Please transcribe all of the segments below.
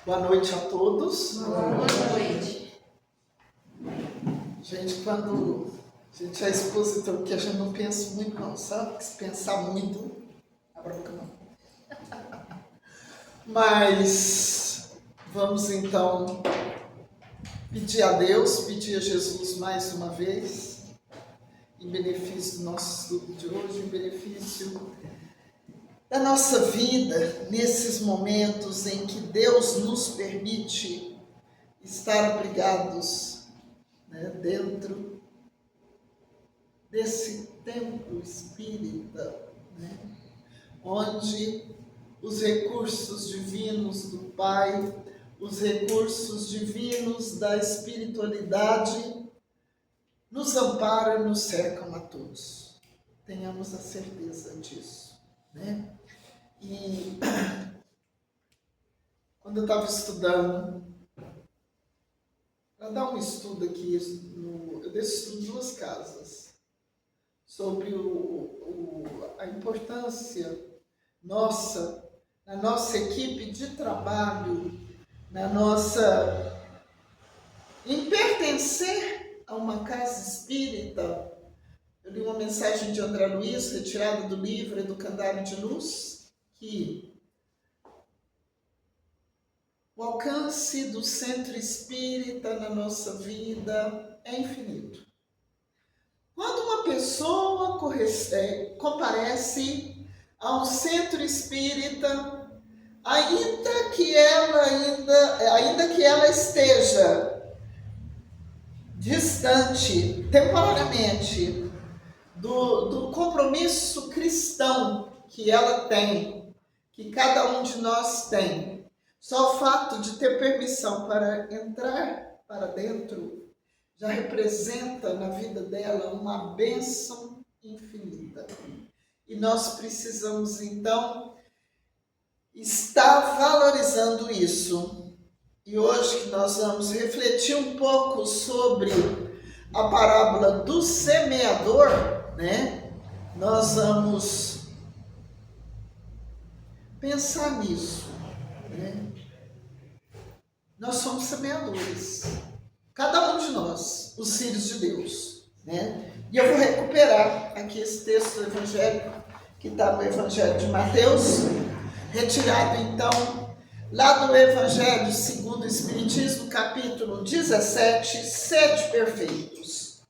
Boa noite a todos. Boa noite. Gente, quando a gente é expositor, que a gente não pensa muito não, sabe? Se pensar muito, abra a boca não. Mas vamos então pedir a Deus, pedir a Jesus mais uma vez, em benefício do nosso estudo de hoje, em benefício da nossa vida, nesses momentos em que Deus nos permite estar abrigados, né, dentro desse templo espírita, né, onde os recursos divinos do Pai, os recursos divinos da espiritualidade nos amparam e nos cercam a todos. Tenhamos a certeza disso, né? E quando eu estava estudando, para dar um estudo aqui, eu dei estudo em duas casas, sobre a importância nossa, na nossa equipe de trabalho, em pertencer a uma casa espírita. Eu li uma mensagem de André Luiz, retirada do livro Educandário de Luz, que o alcance do centro espírita na nossa vida é infinito. Quando uma pessoa comparece a um centro espírita, ainda que ela esteja distante temporariamente do compromisso cristão que ela tem, que cada um de nós tem, só o fato de ter permissão para entrar para dentro já representa na vida dela uma bênção infinita. E nós precisamos, então, estar valorizando isso. E hoje que nós vamos refletir um pouco sobre a parábola do semeador, né? Nós vamos pensar nisso, né? Nós somos semeadores, cada um de nós, os filhos de Deus, né? E eu vou recuperar aqui esse texto do Evangelho, que está no Evangelho de Mateus, retirado então lá do Evangelho segundo o Espiritismo, capítulo 17, Sede Perfeitos.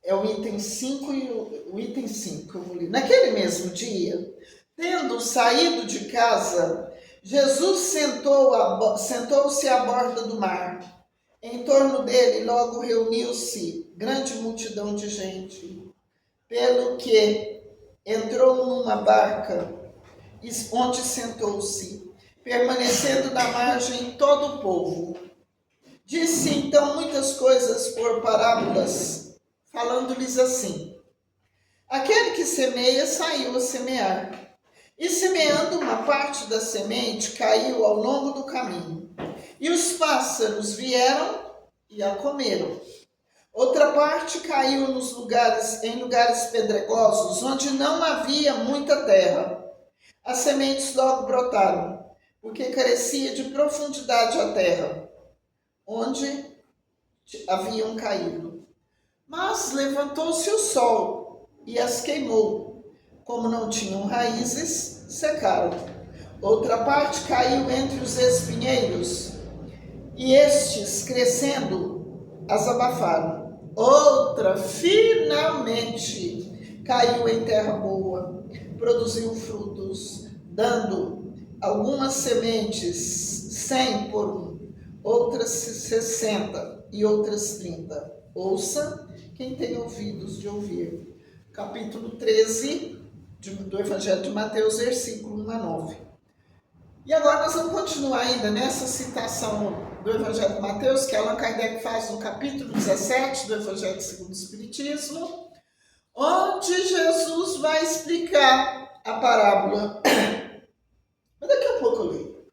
É o item 5 e o item 5 eu vou ler. Naquele mesmo dia, tendo saído de casa, Jesus sentou-se à borda do mar. Em torno dele logo reuniu-se grande multidão de gente, pelo que entrou numa barca, onde sentou-se, permanecendo na margem todo o povo. Disse então muitas coisas por parábolas, falando-lhes assim: aquele que semeia saiu a semear, e semeando uma parte da semente caiu ao longo do caminho, e os pássaros vieram e a comeram. Outra parte caiu em lugares pedregosos, onde não havia muita terra. As sementes logo brotaram, porque carecia de profundidade a terra, onde haviam caído. Mas levantou-se o sol e as queimou. Como não tinham raízes, secaram. Outra parte caiu entre os espinheiros, e estes, crescendo, as abafaram. Outra, finalmente, caiu em terra boa, produziu frutos, dando algumas sementes 100 por um, outras 60 e outras 30. Ouça quem tem ouvidos de ouvir. Capítulo 13 do Evangelho de Mateus, versículo 1 a 9. E agora nós vamos continuar ainda nessa citação do Evangelho de Mateus, que Allan Kardec faz no capítulo 17 do Evangelho segundo o Espiritismo, onde Jesus vai explicar a parábola. Mas daqui a pouco eu leio.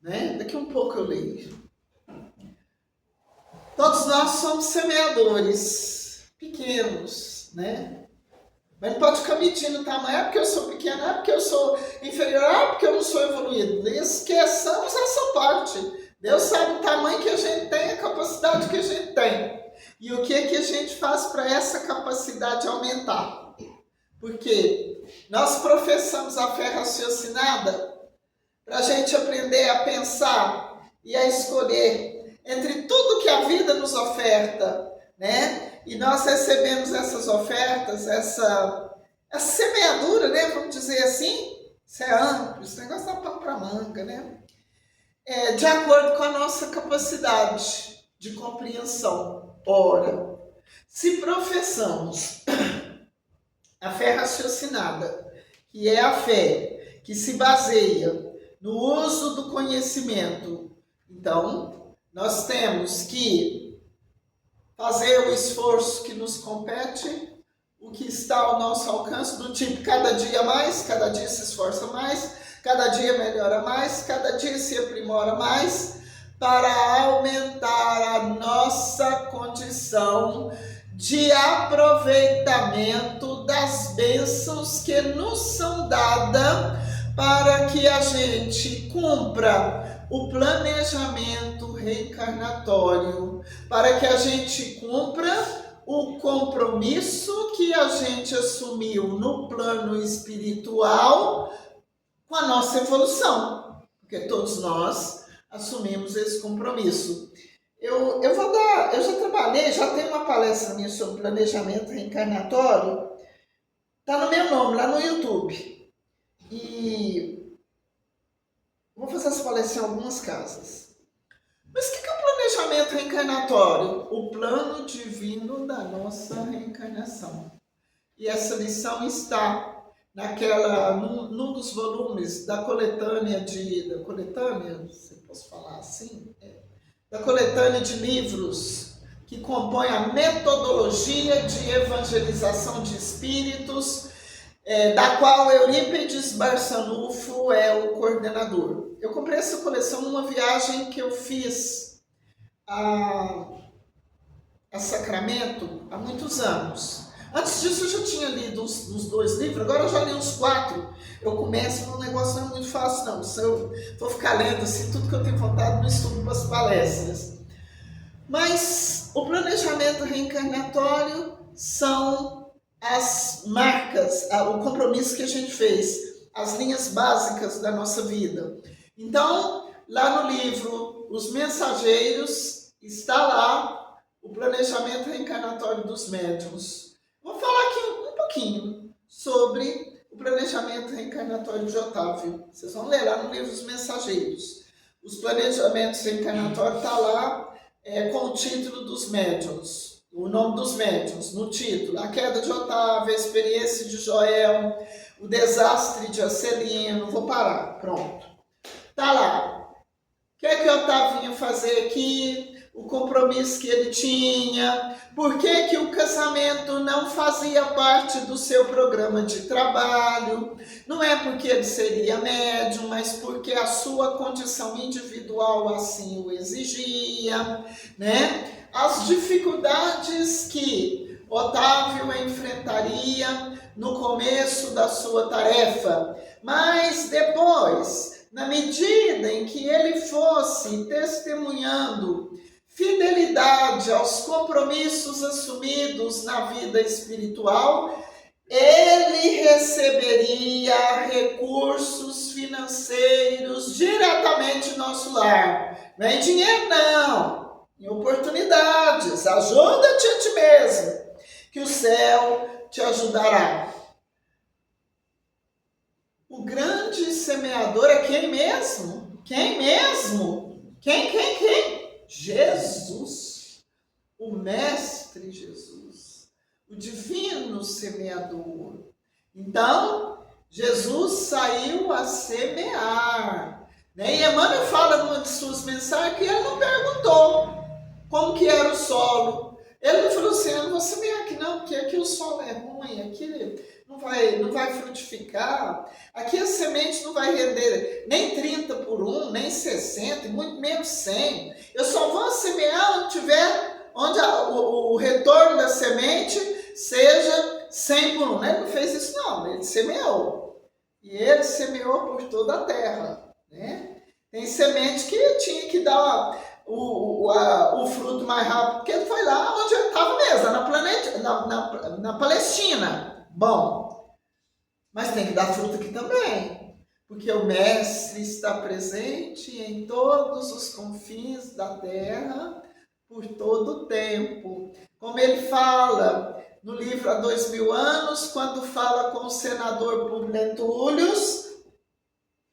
Né? Daqui a um pouco eu leio. Todos nós somos semeadores pequenos, né? Mas não pode ficar medindo o tamanho, é porque eu sou pequeno, é porque eu sou... Enfim, inferior, porque eu não sou evoluído. Esqueçamos essa parte. Deus sabe o tamanho que a gente tem, a capacidade que a gente tem. E o que a gente faz para essa capacidade aumentar? Porque nós professamos a fé raciocinada para a gente aprender a pensar e a escolher entre tudo que a vida nos oferta, né? E nós recebemos essas ofertas, essa semeadura, né? Vamos dizer assim. Isso é amplo, esse negócio dá pano para manga, né? De acordo com a nossa capacidade de compreensão. Ora, se professamos a fé raciocinada, que é a fé que se baseia no uso do conhecimento, então nós temos que fazer o esforço que nos compete, o que está ao nosso alcance, do tipo cada dia mais, cada dia se esforça mais, cada dia melhora mais, cada dia se aprimora mais, para aumentar a nossa condição de aproveitamento das bênçãos que nos são dadas, para que a gente cumpra o planejamento reencarnatório, para que a gente cumpra o compromisso que a gente assumiu no plano espiritual com a nossa evolução, porque todos nós assumimos esse compromisso. Eu já trabalhei, já tem uma palestra minha sobre planejamento reencarnatório, tá no meu nome, lá no YouTube. E vou fazer essa palestra em algumas casas. Mas o que é o planejamento reencarnatório? O plano divino da nossa reencarnação. E essa lição está num dos volumes da coletânea se posso falar assim, da coletânea de livros que compõe a metodologia de evangelização de espíritos, da qual Eurípides Barçanufo é o coordenador. Eu comprei essa coleção numa viagem que eu fiz a Sacramento há muitos anos. Antes disso eu já tinha lido uns 2 livros, agora eu já li uns 4. Eu começo, o negócio não é muito fácil não. Se eu vou ficar lendo assim, tudo que eu tenho vontade no estudo para as palestras. Mas o planejamento reencarnatório são as marcas, o compromisso que a gente fez, as linhas básicas da nossa vida. Então, lá no livro Os Mensageiros, está lá o planejamento reencarnatório dos médiuns. Vou falar aqui um pouquinho sobre o planejamento reencarnatório de Otávio. Vocês vão ler lá no livro Os Mensageiros. Os planejamentos reencarnatórios está lá com o título dos médiuns, o nome dos médiuns, no título. A queda de Otávio, a experiência de Joel, o desastre de Acelino. Vou parar, pronto. Está lá. O que Otávio vinha fazer aqui? O compromisso que ele tinha, por que o casamento não fazia parte do seu programa de trabalho. Não é porque ele seria médium, mas porque a sua condição individual assim o exigia, né? As dificuldades que Otávio enfrentaria no começo da sua tarefa, mas depois, na medida em que ele fosse testemunhando fidelidade aos compromissos assumidos na vida espiritual, ele receberia recursos financeiros diretamente no nosso lar. Não é em dinheiro, não. Em oportunidades. Ajuda-te a ti mesmo, que o céu te ajudará. O grande semeador é quem mesmo? Quem mesmo? Quem? Jesus, o Mestre Jesus, o divino semeador. Então, Jesus saiu a semear, né? E Emmanuel fala numa de suas mensagens que ele não perguntou como que era o solo. Ele não falou assim, eu não vou semear aqui não, porque aqui o solo é ruim, aqui não vai frutificar, aqui a semente não vai render nem 30 por 1, nem 60, muito menos 100. Eu só vou semear onde o retorno da semente seja 100 por 1. Ele não fez isso não, ele semeou. E ele semeou por toda a terra, né? Tem semente que tinha que dar o fruto mais rápido, porque ele foi lá onde ele estava mesmo, na Palestina. Bom, mas tem que dar fruto aqui também, porque o Mestre está presente em todos os confins da terra, por todo o tempo. Como ele fala no livro Há 2000 anos, quando fala com o senador Publio Túlio,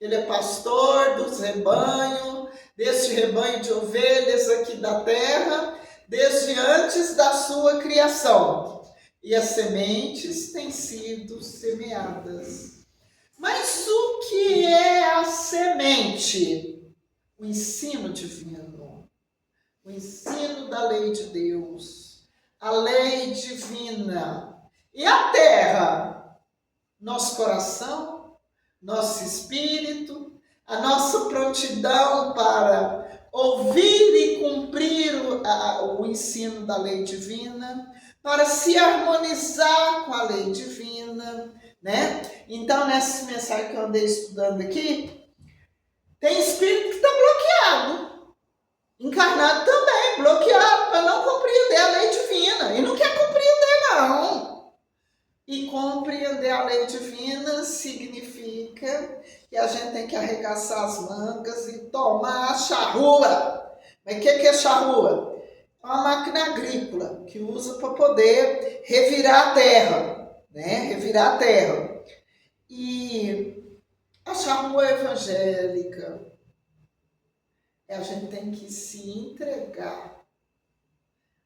ele é pastor dos rebanhos, deste rebanho de ovelhas aqui da terra, desde antes da sua criação. E as sementes têm sido semeadas. Mas o que é a semente? O ensino divino, o ensino da lei de Deus, a lei divina. E a terra? Nosso coração, nosso espírito, a nossa prontidão para ouvir e cumprir o ensino da lei divina, para se harmonizar com a lei divina, né? Então, nessa mensagem que eu andei estudando aqui, tem espírito que está bloqueado, encarnado também, bloqueado para não compreender a lei divina, e não quer compreender não. E compreender a lei divina significa que a gente tem que arregaçar as mangas e tomar a charrua. Mas o que é charrua? É uma máquina agrícola que usa para poder revirar a terra, né? Revirar a terra. E a charrua evangélica, a gente tem que se entregar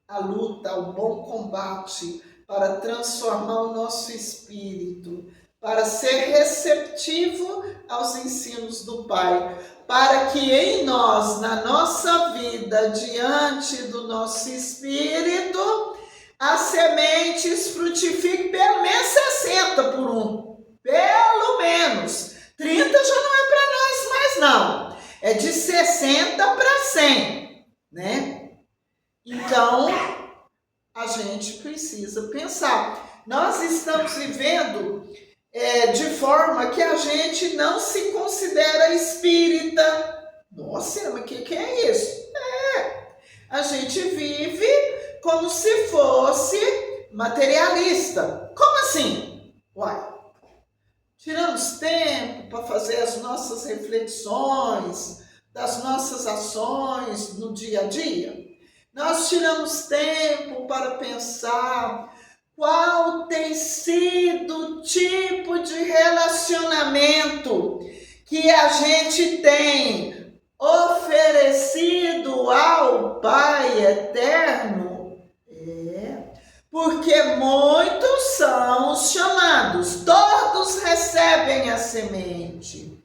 à luta, ao bom combate, para transformar o nosso espírito, para ser receptivo aos ensinos do Pai, para que em nós, na nossa vida, diante do nosso espírito, as sementes frutifiquem pelo menos 60 por um, pelo menos. 30 já não é para nós mais não, é de 60 para 100, né? Então, a gente precisa pensar. Nós estamos vivendo de forma que a gente não se considera espírita. Nossa, mas o que é isso? A gente vive como se fosse materialista. Como assim? Uai, tiramos tempo para fazer as nossas reflexões, das nossas ações no dia a dia. Nós tiramos tempo para pensar qual tem sido o tipo de relacionamento que a gente tem oferecido ao Pai Eterno. Porque muitos são os chamados, todos recebem a semente,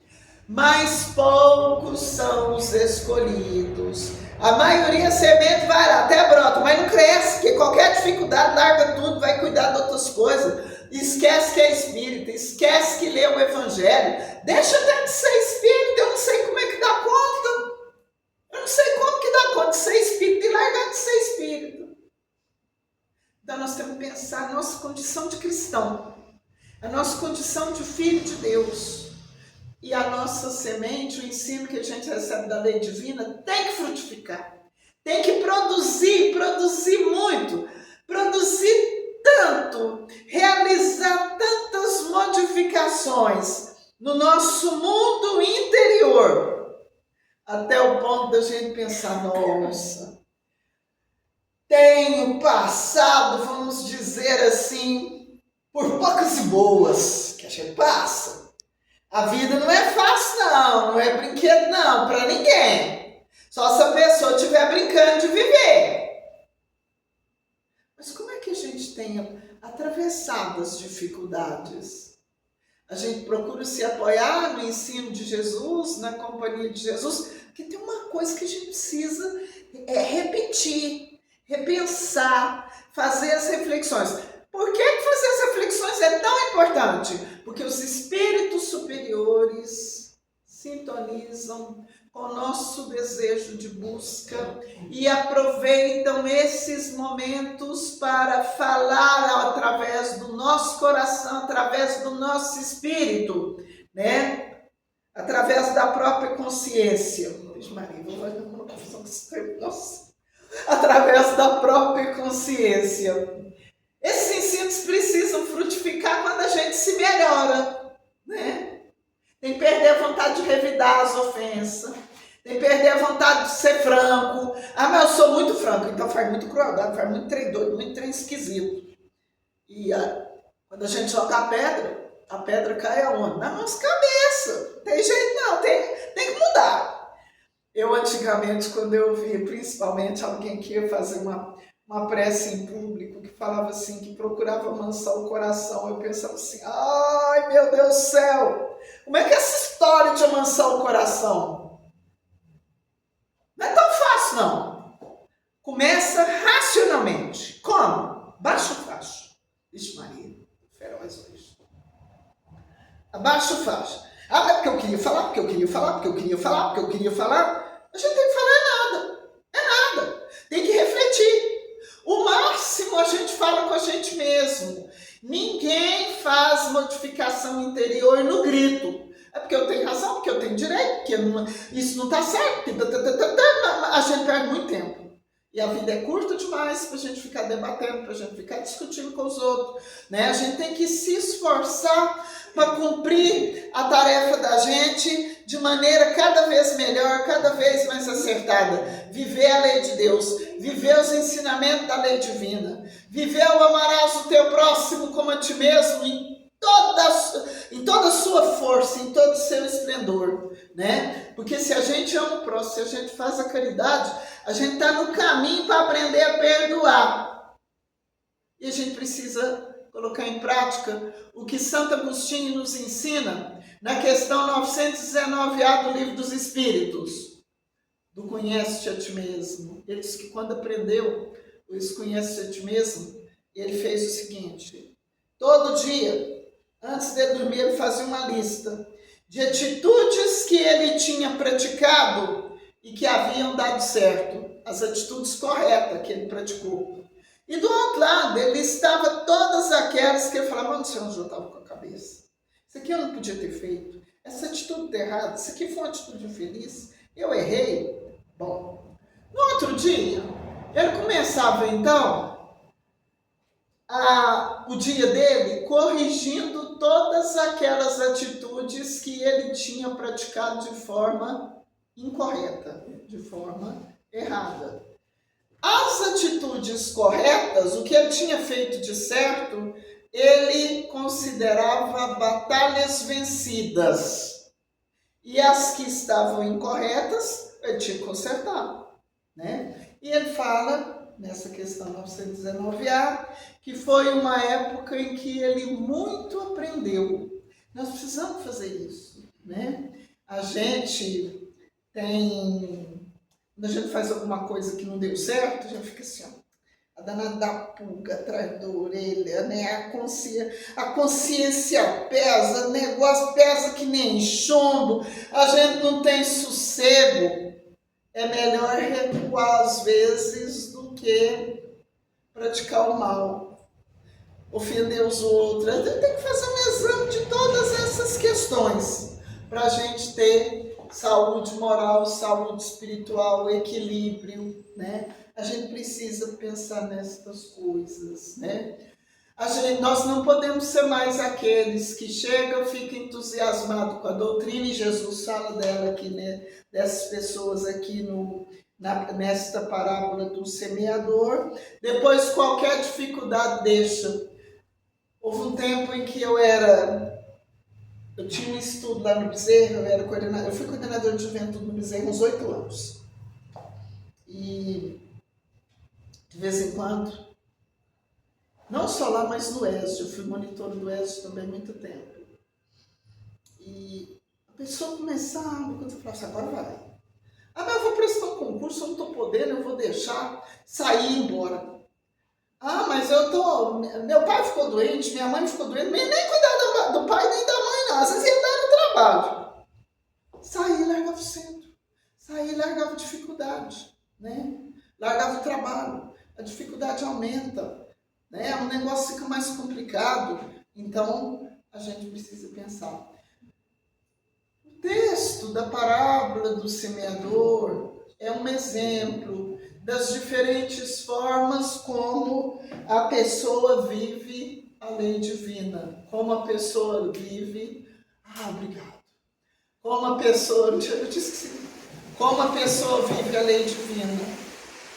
mas poucos são os escolhidos. A maioria semente vai lá, até brota, mas não cresce, porque qualquer dificuldade larga tudo, vai cuidar de outras coisas, esquece que é espírita, esquece que lê o evangelho, deixa até de ser espírita, eu não sei como é que dá conta, eu não sei como que dá conta de ser espírita e largar de ser espírita. Então nós temos que pensar a nossa condição de cristão, a nossa condição de filho de Deus. E a nossa semente, o ensino que a gente recebe da lei divina, tem que frutificar. Tem que produzir muito. Produzir tanto. Realizar tantas modificações no nosso mundo interior. Até o ponto da gente pensar, nossa, tenho passado, vamos dizer assim, por poucas e boas, que a gente passa. A vida não é fácil não é brinquedo não, para ninguém. Só se a pessoa estiver brincando de viver. Mas como é que a gente tem atravessado as dificuldades? A gente procura se apoiar no ensino de Jesus, na companhia de Jesus, porque tem uma coisa que a gente precisa repetir, repensar, fazer as reflexões. Por que fazer as reflexões é tão importante? Porque os espíritos superiores sintonizam com o nosso desejo de busca e aproveitam esses momentos para falar através do nosso coração, através do nosso espírito, né? Através da própria consciência. Vixe Maria, vou fazer uma confusão com esse termo, nossa. Através da própria consciência. Esses ensinos precisam frutificar quando a gente se melhora, né? Tem que perder a vontade de revidar as ofensas. Tem que perder a vontade de ser franco. Ah, mas eu sou muito franco, então faz muito crueldade, faz muito trem doido, muito trem esquisito. E quando a gente joga a pedra cai aonde? Na nossa cabeça. Tem jeito não, tem que mudar. Eu antigamente, quando eu via principalmente alguém que ia fazer uma prece em público, que falava assim, que procurava amansar o coração, eu pensava assim, ai meu Deus do céu, como é que é essa história de amansar o coração? Não é tão fácil não. Começa racionalmente. Como? Baixa o facho. Vixe Maria, feroz hoje. Abaixa o facho. Ah, é porque eu queria falar, porque eu queria falar, porque eu queria falar, porque eu queria falar. A gente tem que falar nada. É nada. Tem que refletir. O máximo a gente fala com a gente mesmo. Ninguém faz modificação interior no grito. É porque eu tenho razão, porque eu tenho direito, porque isso não está certo. A gente perde muito tempo. E a vida é curta demais para a gente ficar debatendo, para a gente ficar discutindo com os outros. Né? A gente tem que se esforçar para cumprir a tarefa da gente de maneira cada vez melhor, cada vez mais acertada. Viver a lei de Deus, viver os ensinamentos da lei divina, viver o amarás o teu próximo como a ti mesmo em toda a sua força, em todo o seu esplendor, né? Porque se a gente ama o próximo, se a gente faz a caridade, a gente está no caminho para aprender a perdoar. E a gente precisa colocar em prática o que Santo Agostinho nos ensina na questão 919A do Livro dos Espíritos, do Conhece-te a ti mesmo. Ele diz que quando aprendeu o Conhece-te a ti mesmo, ele fez o seguinte: todo dia, antes de dormir, ele fazia uma lista de atitudes que ele tinha praticado e que haviam dado certo, as atitudes corretas que ele praticou. E do outro lado, ele listava todas aquelas que ele falava, não sei onde eu estava com a cabeça. Isso aqui eu não podia ter feito. Essa atitude está errada. Isso aqui foi uma atitude infeliz. Eu errei. Bom, no outro dia, ele começava então o dia dele corrigindo todas aquelas atitudes que ele tinha praticado de forma incorreta, de forma errada. As atitudes corretas, o que ele tinha feito de certo, ele considerava batalhas vencidas. E as que estavam incorretas, ele tinha que consertar, né? E ele fala, nessa questão 919A, que foi uma época em que ele muito aprendeu. Nós precisamos fazer isso, né? A gente tem... Quando a gente faz alguma coisa que não deu certo, a gente fica assim, ó, a danada da pulga atrás da orelha, né? A consciência pesa, o negócio pesa que nem chumbo, a gente não tem sossego. É melhor recuar às vezes do que praticar o mal, ofender os outros. A gente tem que fazer um exame de todas essas questões para a gente ter saúde moral, saúde espiritual, equilíbrio, né? A gente precisa pensar nestas coisas, né? Nós não podemos ser mais aqueles que chegam, ficam entusiasmados com a doutrina, e Jesus fala dela aqui, né? Dessas pessoas aqui nesta parábola do semeador. Depois qualquer dificuldade deixa. Houve um tempo em que eu tinha um estudo lá no Bezerra, eu fui coordenador de juventude no Bezerra uns 8 anos. E de vez em quando, não só lá, mas no ESD, eu fui monitor do ESD também há muito tempo. E a pessoa começava, quando eu falava assim, agora vai. Ah, mas eu vou prestar um concurso, eu não estou podendo, eu vou deixar sair e ir embora. Ah, mas meu pai ficou doente, minha mãe ficou doente, nem cuidar do pai nem da mãe, não. Às vezes ia dar no trabalho. Saía e largava o centro. Saía e largava dificuldade, né? Largava o trabalho. A dificuldade aumenta, né? O negócio fica mais complicado. Então, a gente precisa pensar. uso da parábola do semeador é um exemplo das diferentes formas como a pessoa vive a lei divina. Como a pessoa vive... obrigado. Como a pessoa... Como a pessoa vive a lei divina.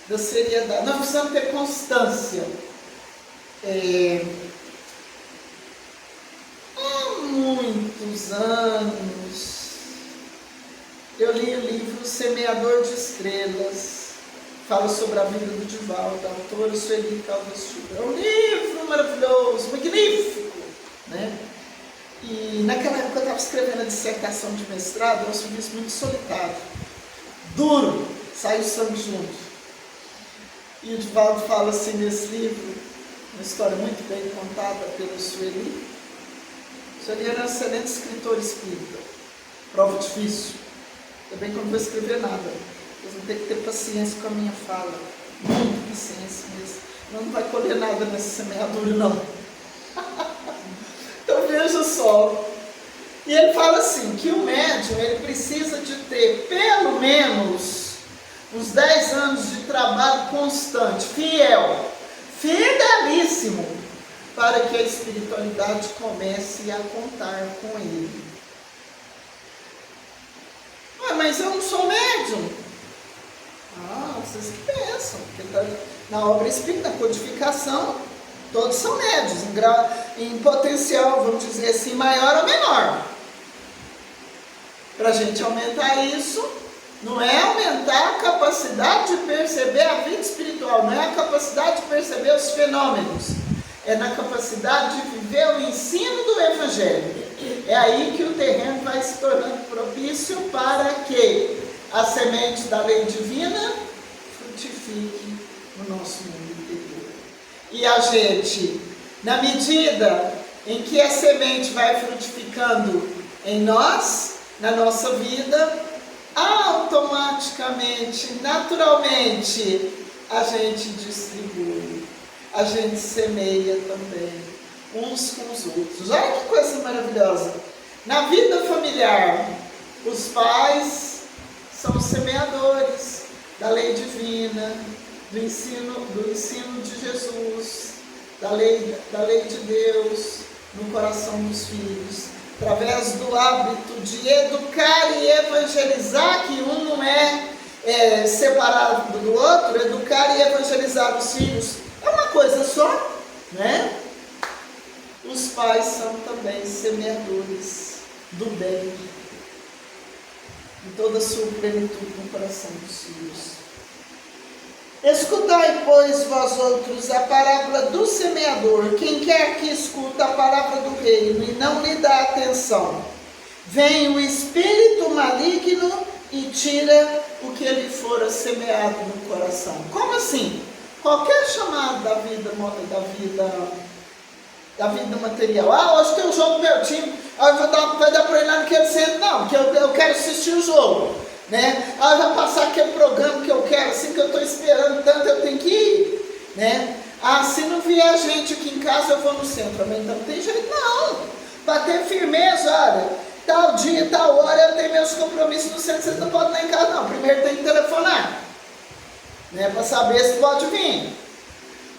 Da seriedade. Nós precisamos ter constância. Há muitos anos, eu li o livro Semeador de Estrelas, fala sobre a vida do Divaldo, da autora Sueli Caldas Filho. É um livro maravilhoso, magnífico, né? E naquela época eu estava escrevendo a dissertação de mestrado, eu assumi isso muito solitário, duro, saiu sangue junto. E o Divaldo fala assim nesse livro, uma história muito bem contada pelo Sueli. Sueli era um excelente escritor espírita, prova difícil. Também que eu não vou escrever nada. Vocês vão ter que ter paciência com a minha fala. Muita paciência mesmo. Não vai colher nada nessa semeadura, não. Então veja só. E ele fala assim, que o médium ele precisa de ter pelo menos uns 10 anos de trabalho constante, fidelíssimo, para que a espiritualidade comece a contar com ele. Mas eu não sou médium. Vocês que pensam, porque na obra espírita, na codificação, todos são médios, em potencial, vamos dizer assim, maior ou menor. Para a gente aumentar isso, não é aumentar a capacidade de perceber a vida espiritual, não é a capacidade de perceber os fenômenos, é na capacidade de viver o ensino do Evangelho. É aí que o terreno vai se tornando propício para que a semente da lei divina frutifique no nosso mundo interior. E a gente, na medida em que a semente vai frutificando em nós, na nossa vida, automaticamente, naturalmente, a gente distribui, a gente semeia também, uns com os outros. Olha que coisa maravilhosa. Na vida familiar, os pais são semeadores da lei divina, do ensino de Jesus, da lei de Deus no coração dos filhos, através do hábito de educar e evangelizar, que um não é separado do outro. Educar e evangelizar os filhos é uma coisa só, né? Os pais são também semeadores do bem, em toda a sua plenitude no coração dos filhos. Escutai, pois, vós outros, a parábola do semeador. Quem quer que escuta a palavra do reino e não lhe dá atenção, vem o espírito maligno e tira o que lhe fora semeado no coração. Como assim? Qualquer chamado da vida material. Hoje tem um jogo do meu time, vai dar para ir lá naquele centro. Não, que eu quero assistir o jogo, né? Vai passar aquele programa que eu quero, assim, que eu estou esperando tanto, eu tenho que ir, né? Se não vier gente aqui em casa, eu vou no centro. Mas então não tem jeito, não. Para ter firmeza, olha, tal dia, tal hora, eu tenho meus compromissos no centro, vocês não podem ir lá em casa, não. Primeiro tem que telefonar, né? Para saber se pode vir.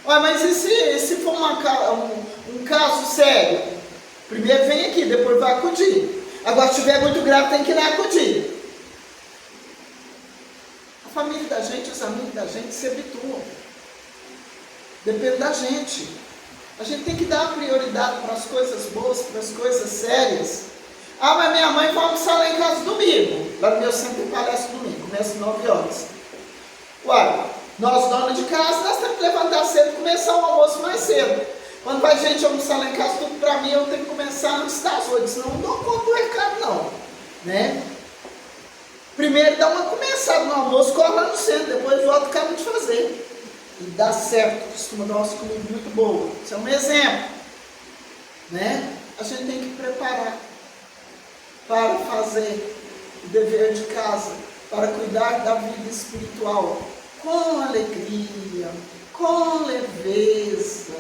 Mas e se for um caso sério? Primeiro vem aqui, depois vai acudir. Agora, se estiver muito grave, tem que ir lá acudir. A família da gente, os amigos da gente se habituam. Depende da gente. A gente tem que dar prioridade para as coisas boas, para as coisas sérias. Mas minha mãe vai almoçar lá em casa domingo. Lá no meu centro tem palestra domingo, começa às 9 horas. Nós, dona de casa, nós temos que levantar cedo e começar o almoço mais cedo. Quando vai gente almoçar lá em casa, tudo para mim, eu tenho que começar antes das 8, senão eu não dou conta do recado, não. Né? Primeiro dá uma começada no almoço, corre lá no centro, depois volta e acaba de fazer. E dá certo, costuma dar umas comidas muito boas. Isso é um exemplo. Né? A gente tem que preparar para fazer o dever de casa, para cuidar da vida espiritual, com alegria, com leveza,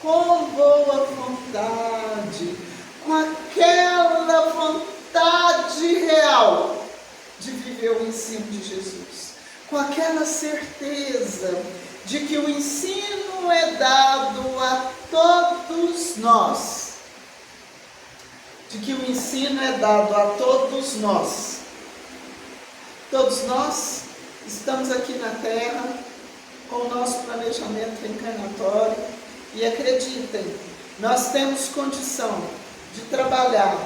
com boa vontade, com aquela vontade real viver o ensino de Jesus, com aquela certeza de que o ensino é dado a todos nós. De que o ensino é dado a todos nós. Todos nós estamos aqui na Terra com o nosso planejamento reencarnatório e acreditem, nós temos condição de trabalhar,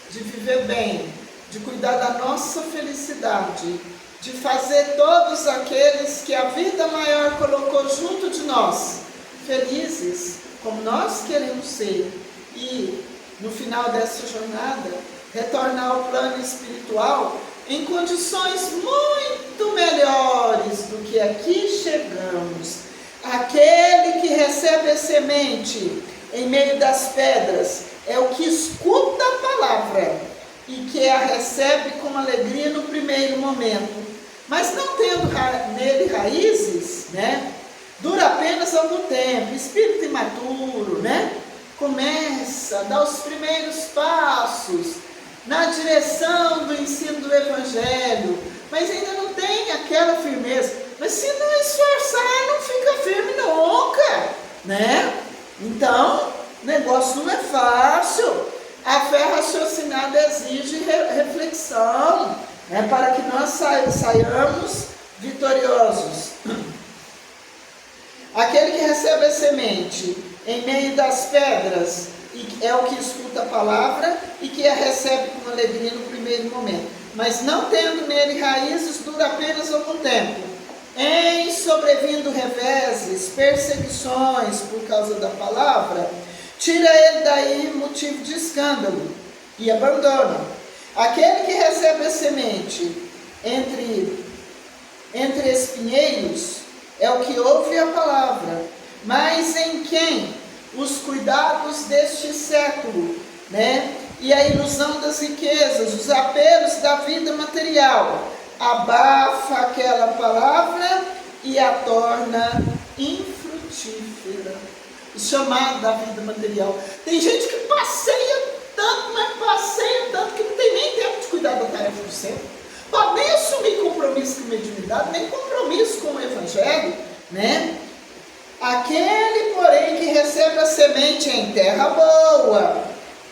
de viver bem, de cuidar da nossa felicidade, de fazer todos aqueles que a vida maior colocou junto de nós felizes, como nós queremos ser, e no final dessa jornada retornar ao plano espiritual em condições muito melhores do que aqui chegamos. Aquele que recebe a semente em meio das pedras é o que escuta a palavra e que a recebe com alegria no primeiro momento, mas não tendo nele raízes, né? Dura apenas algum tempo, espírito imaturo, né? Começa a dar os primeiros passos na direção do ensino do Evangelho, mas ainda não tem aquela firmeza. Mas se não esforçar, não fica firme nunca, né? Então, o negócio não é fácil. A fé raciocinada exige reflexão, né, para que nós saiamos vitoriosos. Aquele que recebe a semente em meio das pedras é o que escuta a palavra e que a recebe com alegria no primeiro momento, mas não tendo nele raízes, dura apenas algum tempo. Em sobrevindo reveses, perseguições por causa da palavra, tira ele daí motivo de escândalo e abandona. Aquele que recebe a semente entre espinheiros é o que ouve a palavra, mas em quem os cuidados deste século, né, e a ilusão das riquezas, os apelos da vida material, abafa aquela palavra e a torna infrutífera. O chamado da vida material. Tem gente que passeia tanto, mas passeia tanto que não tem nem tempo de cuidar da tarefa do céu. Pode nem assumir compromisso com mediunidade, nem compromisso com o Evangelho, né? Aquele, porém, que recebe a semente em terra boa,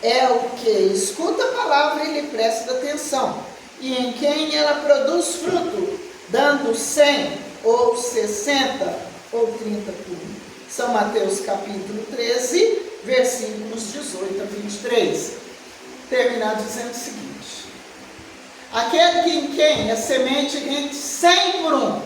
é o que escuta a palavra e lhe presta atenção, e em quem ela produz fruto, dando 100 ou 60 ou 30 por um. São Mateus capítulo 13, versículos 18 a 23. Terminar dizendo o seguinte: aquele que em quem a semente rende 100 por um.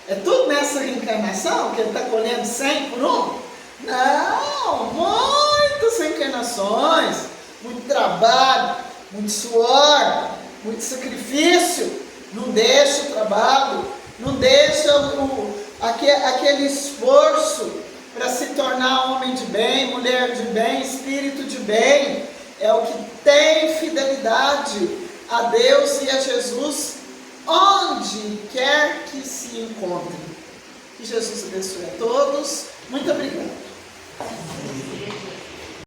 É tudo nessa reencarnação que ele está colhendo 100 por um? Não, muitas reencarnações, muito trabalho, muito suor, muito sacrifício. Não deixa o trabalho, não deixa aquele esforço para se tornar homem de bem, mulher de bem, espírito de bem. É o que tem fidelidade a Deus e a Jesus, onde quer que se encontrem. Que Jesus abençoe a todos. Muito obrigado.